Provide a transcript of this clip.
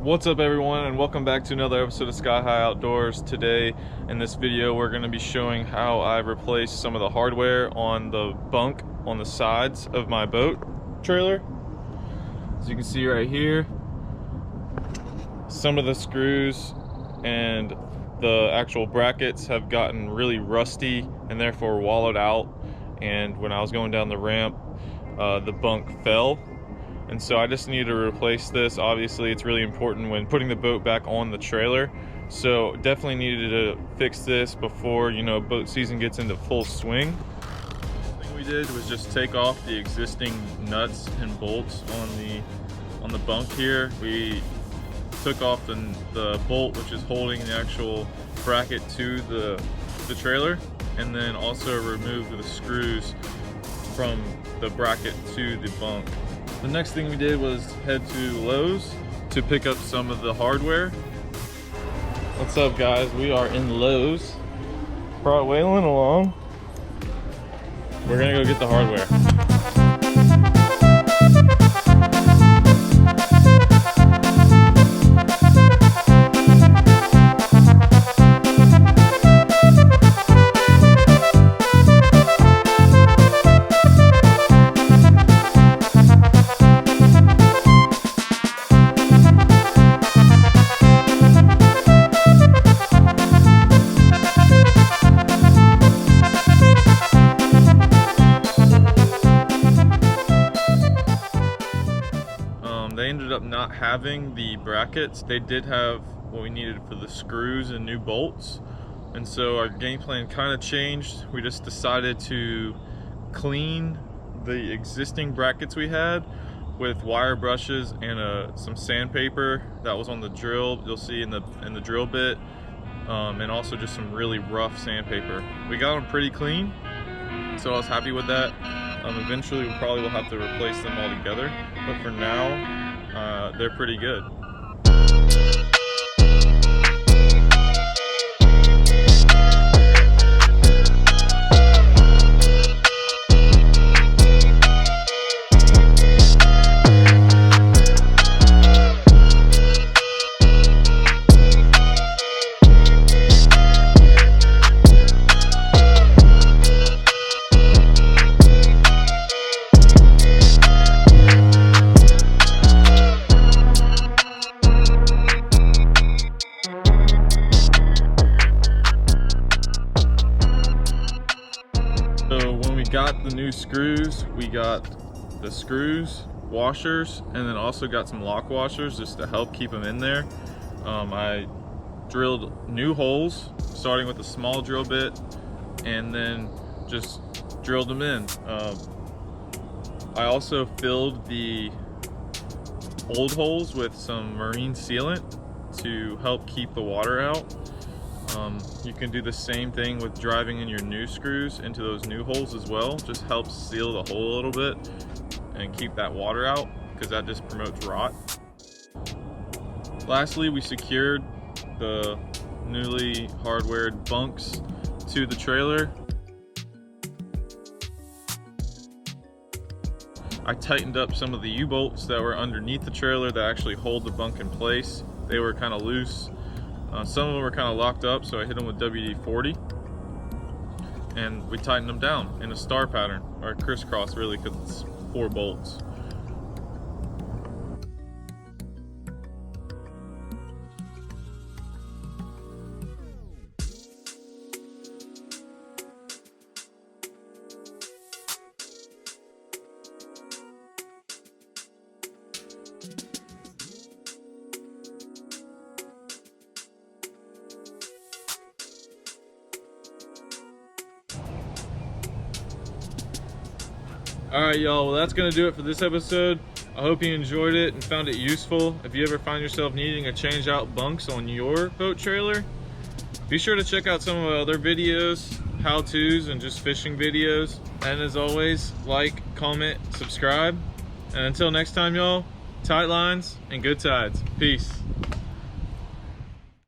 What's up everyone, and welcome back to another episode of Sky High Outdoors. Today in this video we're going to be showing how I replaced some of the hardware on the bunk on the sides of my boat trailer. As you can see right here, some of the screws and the actual brackets have gotten really rusty and therefore wallowed out, and when I was going down the ramp the bunk fell. And so I just needed to replace this. Obviously, it's really important when putting the boat back on the trailer. So definitely needed to fix this before, boat season gets into full swing. The thing we did was just take off the existing nuts and bolts on the bunk here. We took off the bolt which is holding the actual bracket to the trailer, and then also removed the screws from the bracket to the bunk. The next thing we did was head to Lowe's to pick up some of the hardware. What's up guys, we are in Lowe's. Brought Waylon along. We're gonna go get the hardware. They ended up not having the brackets. They did have what we needed for the screws and new bolts, and so our game plan kind of changed. We just decided to clean the existing brackets we had with wire brushes and some sandpaper that was on the drill. You'll see in the drill bit, and also just some really rough sandpaper. We got them pretty clean, so I was happy with that. Eventually we probably will have to replace them all together, but for now they're pretty good. So when we got the new screws, we got the screws, washers, and then also got some lock washers just to help keep them in there. I drilled new holes, starting with a small drill bit, and then just drilled them in. I also filled the old holes with some marine sealant to help keep the water out. You can do the same thing with driving in your new screws into those new holes as well. Just helps seal the hole a little bit and keep that water out, because that just promotes rot. Lastly, we secured the newly hardwared bunks to the trailer. I tightened up some of the U-bolts that were underneath the trailer that actually hold the bunk in place. They were kind of loose. Some of them were kind of locked up, so I hit them with WD-40, and we tightened them down in a star pattern, or a crisscross really, because it's 4 bolts. Alright y'all, well that's going to do it for this episode. I hope you enjoyed it and found it useful. If you ever find yourself needing to change out bunks on your boat trailer, be sure to check out some of my other videos, how-tos and just fishing videos. And as always, like, comment, subscribe. And until next time y'all, tight lines and good tides. Peace.